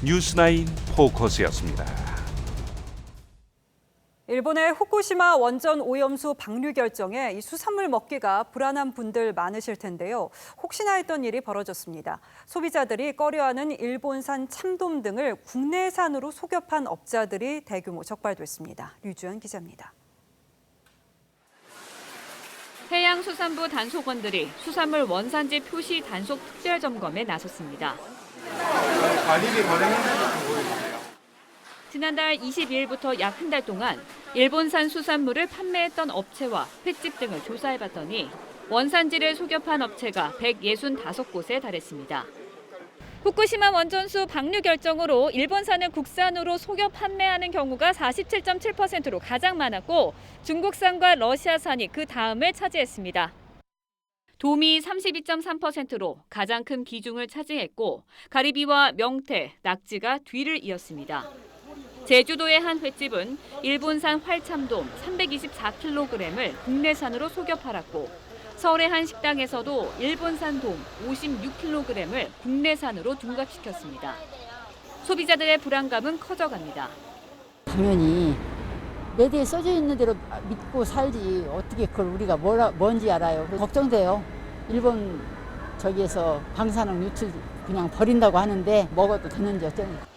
뉴스9 포커스였습니다. 일본의 후쿠시마 원전 오염수 방류 결정에 이 수산물 먹기가 불안한 분들 많으실 텐데요. 혹시나 했던 일이 벌어졌습니다. 소비자들이 꺼려하는 일본산 참돔 등을 국내산으로 속여 판 업자들이 대규모 적발됐습니다. 류주연 기자입니다. 해양수산부 단속원들이 수산물 원산지 표시 단속 특별 점검에 나섰습니다. 관리비 관련 행사도 보여주세요. 지난달 22일부터 약 한 달 동안 일본산 수산물을 판매했던 업체와 횟집 등을 조사해봤더니 원산지를 속여 판 업체가 165곳에 달했습니다. 후쿠시마 원전수 방류 결정으로 일본산을 국산으로 속여 판매하는 경우가 47.7%로 가장 많았고 중국산과 러시아산이 그 다음을 차지했습니다. 도미 32.3%로 가장 큰 비중을 차지했고 가리비와 명태, 낙지가 뒤를 이었습니다. 제주도의 한 횟집은 일본산 활참돔 324kg을 국내산으로 속여 팔았고 서울의 한 식당에서도 일본산 돔 56kg을 국내산으로 둔갑시켰습니다. 소비자들의 불안감은 커져갑니다. 당연히 매대에 써져 있는 대로 믿고 살지 어떻게 그걸 우리가 뭔지 알아요. 걱정돼요. 일본 저기에서 방사능 유출 그냥 버린다고 하는데 먹어도 되는지 어쩌는지.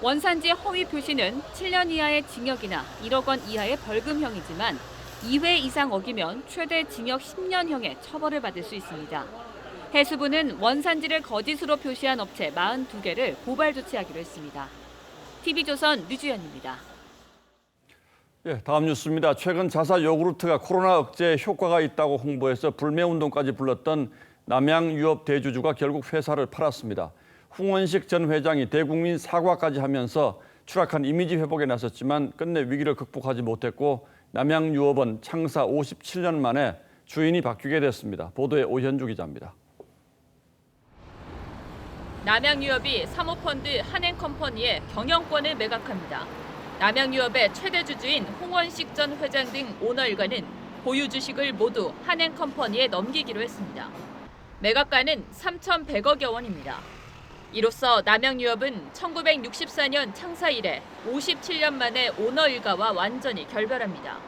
원산지 허위 표시는 7년 이하의 징역이나 1억 원 이하의 벌금형이지만 2회 이상 어기면 최대 징역 10년형의 처벌을 받을 수 있습니다. 해수부는 원산지를 거짓으로 표시한 업체 42개를 고발 조치하기로 했습니다. TV조선 류주연입니다. 다음 뉴스입니다. 최근 자사 요구르트가 코로나 억제에 효과가 있다고 홍보해서 불매운동까지 불렀던 남양유업 대주주가 결국 회사를 팔았습니다. 홍원식 전 회장이 대국민 사과까지 하면서 추락한 이미지 회복에 나섰지만 끝내 위기를 극복하지 못했고 남양유업은 창사 57년 만에 주인이 바뀌게 됐습니다. 보도에 오현주 기자입니다. 남양유업이 사모펀드 한행컴퍼니에 경영권을 매각합니다. 남양유업의 최대 주주인 홍원식 전 회장 등 오너 일가는 보유 주식을 모두 한행컴퍼니에 넘기기로 했습니다. 매각가는 3,100억여 원입니다. 이로써 남양유업은 1964년 창사 이래 57년 만에 오너 일가와 완전히 결별합니다.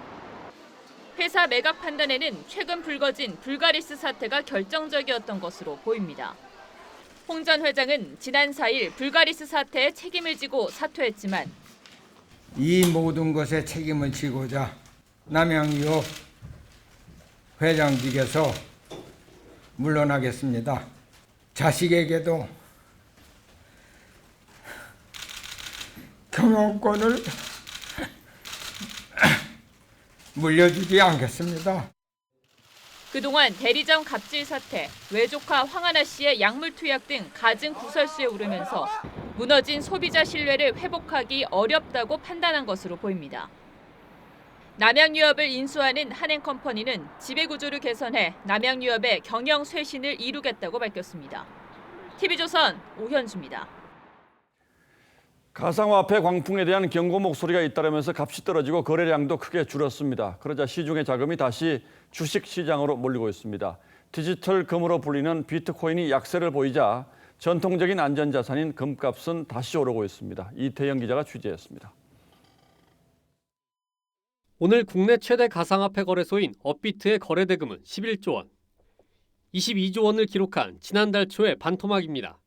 회사 매각 판단에는 최근 불거진 불가리스 사태가 결정적이었던 것으로 보입니다. 홍 전 회장은 지난 4일 불가리스 사태에 책임을 지고 사퇴했지만 이 모든 것에 책임을 지고자 남양유업 회장직에서 물러나겠습니다. 자식에게도 경영권을 물려주지 않겠습니다. 그동안 대리점 갑질 사태, 외조카 황하나 씨의 약물 투약 등 갖은 구설수에 오르면서 무너진 소비자 신뢰를 회복하기 어렵다고 판단한 것으로 보입니다. 남양유업을 인수하는 한행컴퍼니는 지배구조를 개선해 남양유업의 경영 쇄신을 이루겠다고 밝혔습니다. TV조선 오현주입니다. 가상화폐 광풍에 대한 경고 목소리가 잇따르면서 값이 떨어지고 거래량도 크게 줄었습니다. 그러자 시중의 자금이 다시 주식시장으로 몰리고 있습니다. 디지털 금으로 불리는 비트코인이 약세를 보이자 전통적인 안전자산인 금값은 다시 오르고 있습니다. 이태영 기자가 취재했습니다. 오늘 국내 최대 가상화폐 거래소인 업비트의 거래 대금은 11조 원, 22조 원을 기록한 지난달 초의 반토막입니다.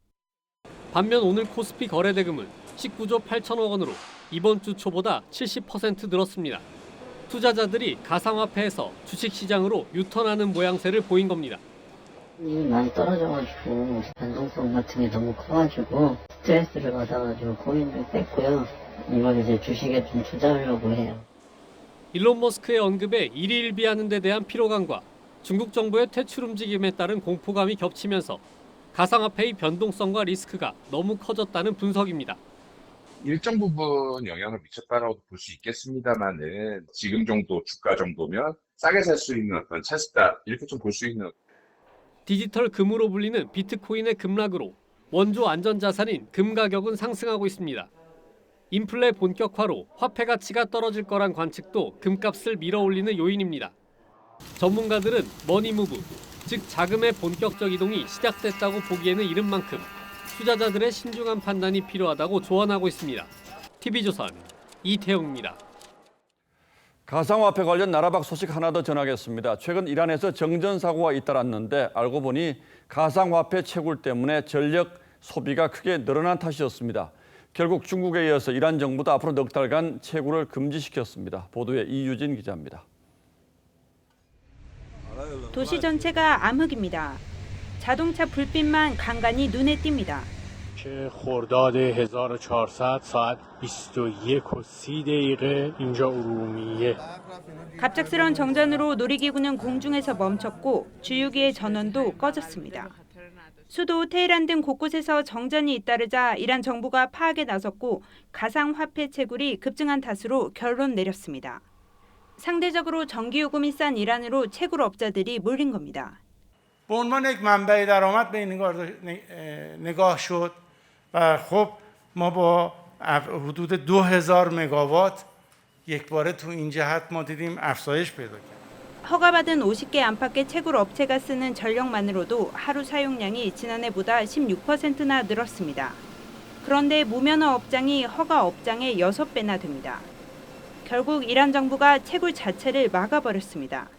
반면 오늘 코스피 거래 대금은 19조 8천억 원으로 이번 주 초보다 70% 늘었습니다. 투자자들이 가상화폐에서 주식시장으로 유턴하는 모양새를 보인 겁니다. 많이 떨어져가지고 변동성 같은 게 너무 커가지고 스트레스를 받아가지고 코인을 뺐고요. 이번 이제 주식에 좀 투자하려고 해요. 일론 머스크의 언급에 일희일비하는 데 대한 피로감과 중국 정부의 퇴출 움직임에 따른 공포감이 겹치면서 가상화폐의 변동성과 리스크가 너무 커졌다는 분석입니다. 일정 부분 영향을 미쳤다라고 볼 수 있겠습니다만은 지금 정도 주가 정도면 싸게 살 수 있는 어떤 찬스다 이렇게 좀 볼 수 있는. 디지털 금으로 불리는 비트코인의 급락으로 원조 안전자산인 금 가격은 상승하고 있습니다. 인플레 본격화로 화폐 가치가 떨어질 거란 관측도 금값을 밀어올리는 요인입니다. 전문가들은 머니무브, 즉 자금의 본격적 이동이 시작됐다고 보기에는 이른 만큼 투자자들의 신중한 판단이 필요하다고 조언하고 있습니다. TV조선 이태영입니다. 가상화폐 관련 나라박 소식 하나 더 전하겠습니다. 최근 이란에서 정전사고가 잇따랐는데 알고 보니 가상화폐 채굴 때문에 전력 소비가 크게 늘어난 탓이었습니다. 결국 중국에 이어서 이란 정부도 앞으로 넉 달간 채굴을 금지시켰습니다. 보도에 이유진 기자입니다. 도시 전체가 암흑입니다. 자동차 불빛만 간간히 눈에 띕니다. که خرداد 1400 ساعت 21:30 اینجا 우루미에 갑작스런 정전으로 놀이기구는 공중에서 멈췄고 주유기의 전원도 꺼졌습니다. 수도 테헤란 등 곳곳에서 정전이 잇따르자 이란 정부가 파악에 나섰고 가상화폐 채굴이 급증한 탓으로 결론 내렸습니다. 상대적으로 전기요금이 싼 이란으로 채굴업자들이 몰린 겁니다. به عنوان یک منبع درآمد به این نگاه شد و خب ما با حدود 2000 مگاوات یک باره تو این جهت ما دیدیم افزایش پیدا کرد. 허가받은 50개 안팎의 채굴 업체가 쓰는 전력만으로도 하루 사용량이 지난해보다 16%나 늘었습니다. 그런데 무면허 업장이 허가 업장의 6배나 됩니다. 결국 이란 정부가 채굴 자체를 막아버렸습니다.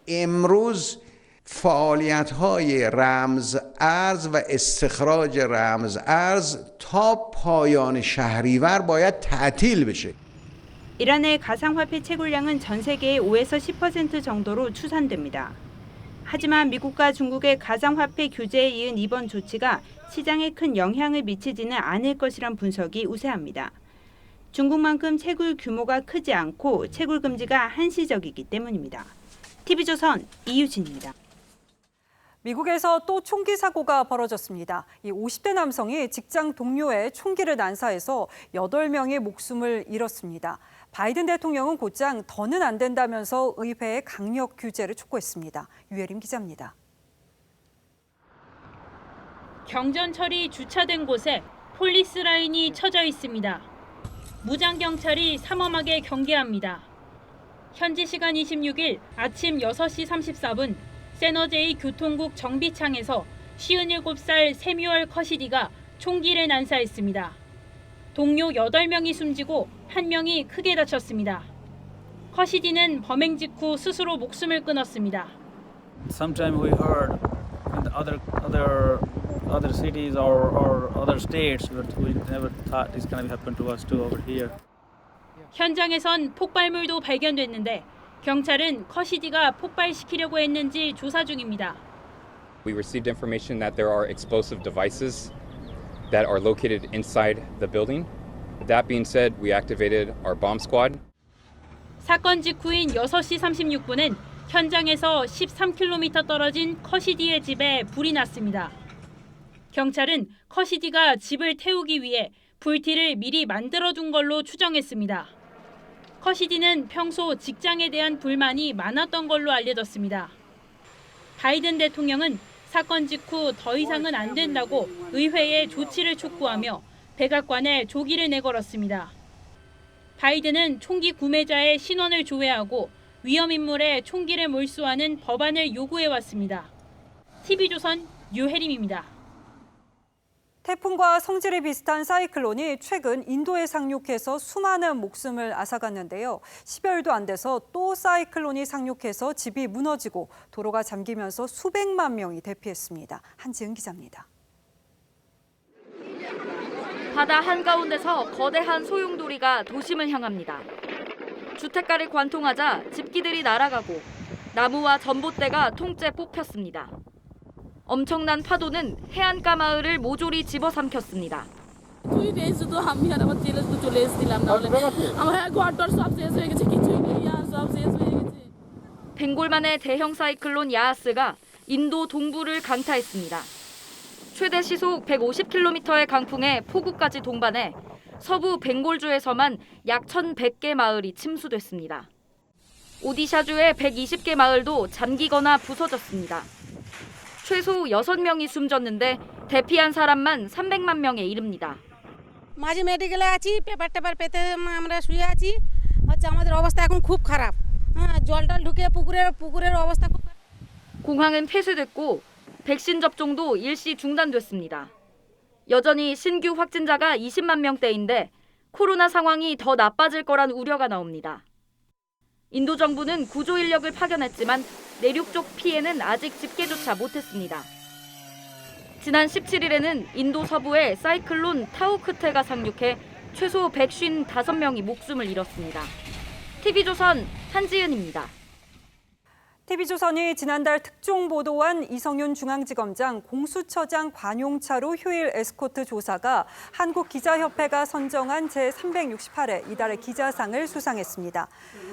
امروز فعالیت‌های رمز ارز و استخراج رمز ارز تا پایان شهریور باید تعطیل بشه. 이란의 가상화폐 채굴량은 전 세계의 5에서 10% 정도로 추산됩니다. 하지만 미국과 중국의 가상화폐 규제에 이은 이번 조치가 시장에 큰 영향을 미치지는 않을 것이란 분석이 우세합니다. 중국만큼 채굴 규모가 크지 않고 채굴 금지가 한시적이기 때문입니다. TV조선 이유진입니다. 미국에서 또 총기 사고가 벌어졌습니다. 이 50대 남성이 직장 동료의 총기를 난사해서 8명의 목숨을 잃었습니다. 바이든 대통령은 곧장 더는 안 된다면서 의회에 강력 규제를 촉구했습니다. 유혜림 기자입니다. 경전철이 주차된 곳에 폴리스 라인이 쳐져 있습니다. 무장 경찰이 삼엄하게 경계합니다. 현지 시간 26일 아침 6시 34분 세너제이 교통국 정비창에서 57살 세뮤얼 커시디가 총기를 난사했습니다. 동료 8명이 숨지고 1명이 크게 다쳤습니다. 커시디는 범행 직후 스스로 목숨을 끊었습니다. Sometimes we heard in the other cities or other states, but we never thought this kind of happened to us too over here. 현장에선 폭발물도 발견됐는데 경찰은 커시디가 폭발시키려고 했는지 조사 중입니다. We received information that there are explosive devices that are located inside the building. That being said, we activated our bomb squad. 사건 직후인 6시 36분엔 현장에서 13km 떨어진 커시디의 집에 불이 났습니다. 경찰은 커시디가 집을 태우기 위해 불티를 미리 만들어둔 걸로 추정했습니다. 커시디는 평소 직장에 대한 불만이 많았던 걸로 알려졌습니다. 바이든 대통령은 사건 직후 더 이상은 안 된다고 의회에 조치를 촉구하며 백악관에 조기를 내걸었습니다. 바이든은 총기 구매자의 신원을 조회하고 위험인물에 총기를 몰수하는 법안을 요구해왔습니다. TV조선 유혜림입니다. 태풍과 성질이 비슷한 사이클론이 최근 인도에 상륙해서 수많은 목숨을 앗아갔는데요. 10여일도 안 돼서 또 사이클론이 상륙해서 집이 무너지고 도로가 잠기면서 수백만 명이 대피했습니다. 한지은 기자입니다. 바다 한가운데서 거대한 소용돌이가 도심을 향합니다. 주택가를 관통하자 집기들이 날아가고 나무와 전봇대가 통째 뽑혔습니다. 엄청난 파도는 해안가 마을을 모조리 집어삼켰습니다. 벵골만의 대형 사이클론 야하스가 인도 동부를 강타했습니다. 최대 시속 150km의 강풍에 폭우까지 동반해 서부 벵골주에서만 약 1,100개 마을이 침수됐습니다. 오디샤주의 120개 마을도 잠기거나 부서졌습니다. 최소 6명이 숨졌는데 대피한 사람만 300만 명에 이릅니다. মাঝে মেডিকেলে আছি পেপার টেপার পেতে আমরা শুয়ে আছি হচ্ছে আমাদের অবস্থা এখন খুব খারাপ জল টল ঢুকে পুকুরের অবস্থা খুব 공항은 폐쇄됐고 백신 접종도 일시 중단됐습니다. 여전히 신규 확진자가 20만 명대인데 코로나 상황이 더 나빠질 거란 우려가 나옵니다. 인도 정부는 구조 인력을 파견했지만 내륙 쪽 피해는 아직 집계조차 못했습니다. 지난 17일에는 인도 서부에 사이클론 타우크테가 상륙해 최소 155명이 목숨을 잃었습니다. TV조선 한지은입니다. TV조선이 지난달 특종 보도한 이성윤 중앙지검장 공수처장 관용차로 휴일 에스코트 조사가 한국기자협회가 선정한 제368회 이달의 기자상을 수상했습니다.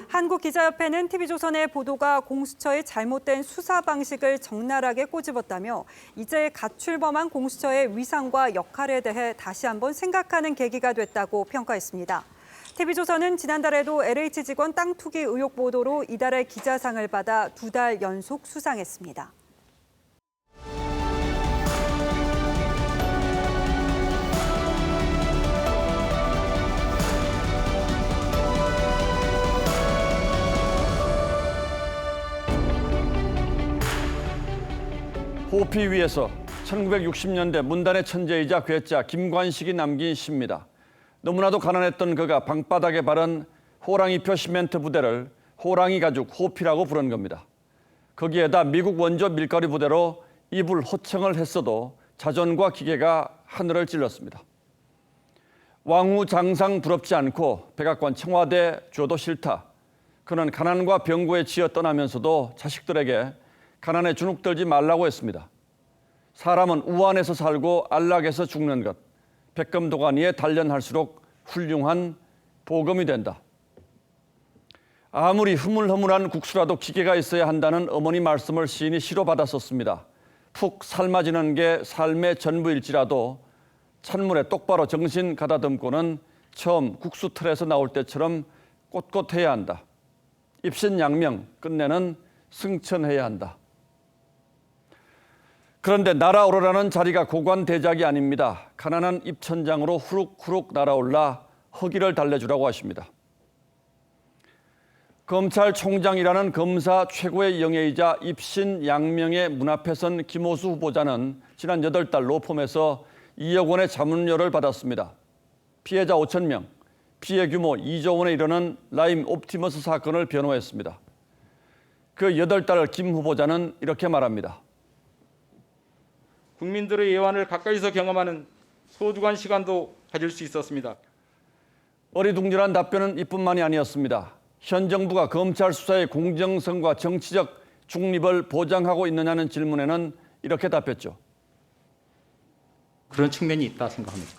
한국기자협회는 TV조선의 보도가 공수처의 잘못된 수사 방식을 적나라하게 꼬집었다며 이제 가출범한 공수처의 위상과 역할에 대해 다시 한번 생각하는 계기가 됐다고 평가했습니다. TV조선은 지난달에도 LH 직원 땅 투기 의혹 보도로 이달의 기자상을 받아 2달 연속 수상했습니다. 호피 위에서 1960년대 문단의 천재이자 괴짜 김관식이 남긴 시입니다. 너무나도 가난했던 그가 방바닥에 바른 호랑이표 시멘트 부대를 호랑이 가죽 호피라고 부른 겁니다. 거기에다 미국 원조 밀가루 부대로 입을 호청을 했어도 자존과 기계가 하늘을 찔렀습니다. 왕후 장상 부럽지 않고 백악관 청와대 줘도 싫다. 그는 가난과 병고에 치여 떠나면서도 자식들에게 가난에 주눅들지 말라고 했습니다. 사람은 우한에서 살고 안락에서 죽는 것. 백금도가니에 단련할수록 훌륭한 보검이 된다. 아무리 흐물흐물한 국수라도 기계가 있어야 한다는 어머니 말씀을 시인이 시로 받았었습니다. 푹 삶아지는 게 삶의 전부일지라도 찬물에 똑바로 정신 가다듬고는 처음 국수 틀에서 나올 때처럼 꼿꼿해야 한다. 입신양명, 끝내는 승천해야 한다. 그런데 날아오르라는 자리가 고관대작이 아닙니다. 가난한 입천장으로 후룩후룩 날아올라 허기를 달래주라고 하십니다. 검찰총장이라는 검사 최고의 영예이자 입신양명의 문 앞에 선 김호수 후보자는 지난 8달 로펌에서 2억 원의 자문료를 받았습니다. 피해자 5천 명, 피해 규모 2조 원에 이르는 라임 옵티머스 사건을 변호했습니다. 그 8달을 김 후보자는 이렇게 말합니다. 국민들의 예환을 가까이서 경험하는 소중한 시간도 가질 수 있었습니다. 어리둥절한 답변은 이뿐만이 아니었습니다. 현 정부가 검찰 수사의 공정성과 정치적 중립을 보장하고 있느냐는 질문에는 이렇게 답했죠. 그런 측면이 있다 생각합니다.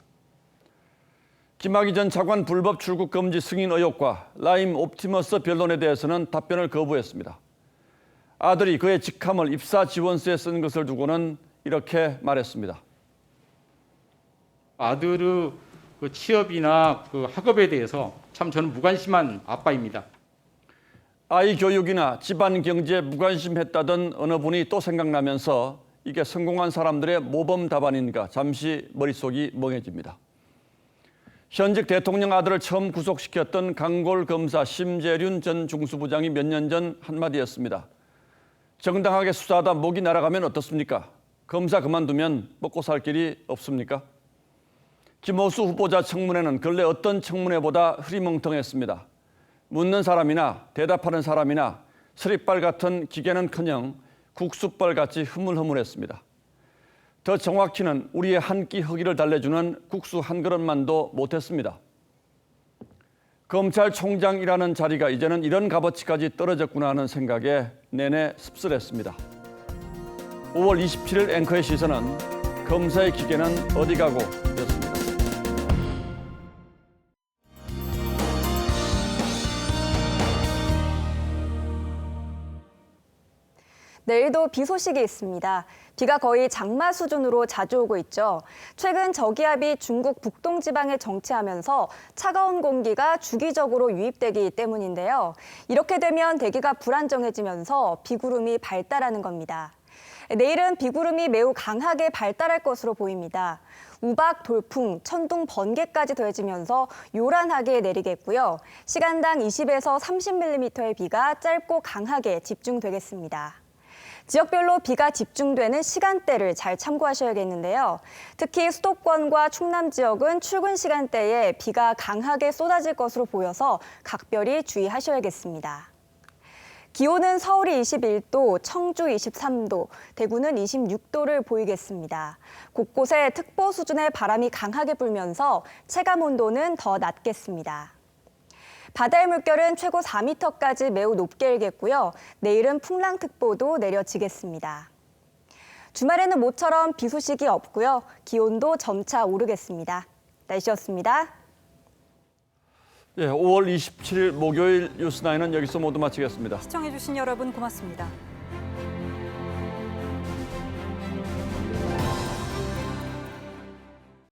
김학의 전 차관 불법 출국 금지 승인 의혹과 라임 옵티머스 변론에 대해서는 답변을 거부했습니다. 아들이 그의 직함을 입사 지원서에 쓴 것을 두고는 이렇게 말했습니다. 아들의 그 취업이나 그 학업에 대해서 참 저는 무관심한 아빠입니다. 아이 교육이나 집안 경제에 무관심했다던 어느 분이 또 생각나면서 이게 성공한 사람들의 모범 답안인가 잠시 머릿속이 멍해집니다. 현직 대통령 아들을 처음 구속시켰던 강골 검사 심재륜 전 중수부장이 몇 년 전 한마디였습니다. 정당하게 수사하다 목이 날아가면 어떻습니까? 검사 그만두면 먹고 살 길이 없습니까? 김호수 후보자 청문회는 근래 어떤 청문회보다 흐리멍텅했습니다. 묻는 사람이나 대답하는 사람이나 서리빨 같은 기계는커녕 국수빨같이 흐물흐물했습니다. 더 정확히는 우리의 한 끼 허기를 달래주는 국수 한 그릇만도 못했습니다. 검찰총장이라는 자리가 이제는 이런 값어치까지 떨어졌구나 하는 생각에 내내 씁쓸했습니다. 5월 27일 앵커의 시선은 검사의 기계는 어디 가고 였습니다. 내일도 비 소식이 있습니다. 비가 거의 장마 수준으로 자주 오고 있죠. 최근 저기압이 중국 북동 지방에 정체하면서 차가운 공기가 주기적으로 유입되기 때문인데요. 이렇게 되면 대기가 불안정해지면서 비구름이 발달하는 겁니다. 내일은 비구름이 매우 강하게 발달할 것으로 보입니다. 우박, 돌풍, 천둥, 번개까지 더해지면서 요란하게 내리겠고요. 시간당 20에서 30mm의 비가 짧고 강하게 집중되겠습니다. 지역별로 비가 집중되는 시간대를 잘 참고하셔야겠는데요. 특히 수도권과 충남 지역은 출근 시간대에 비가 강하게 쏟아질 것으로 보여서 각별히 주의하셔야겠습니다. 기온은 서울이 21도, 청주 23도, 대구는 26도를 보이겠습니다. 곳곳에 특보 수준의 바람이 강하게 불면서 체감 온도는 더 낮겠습니다. 바다의 물결은 최고 4m까지 매우 높게 일겠고요. 내일은 풍랑특보도 내려지겠습니다. 주말에는 모처럼 비 소식이 없고요. 기온도 점차 오르겠습니다. 날씨였습니다. 예, 5월 27일 목요일 뉴스9은 여기서 모두 마치겠습니다. 시청해주신 여러분 고맙습니다.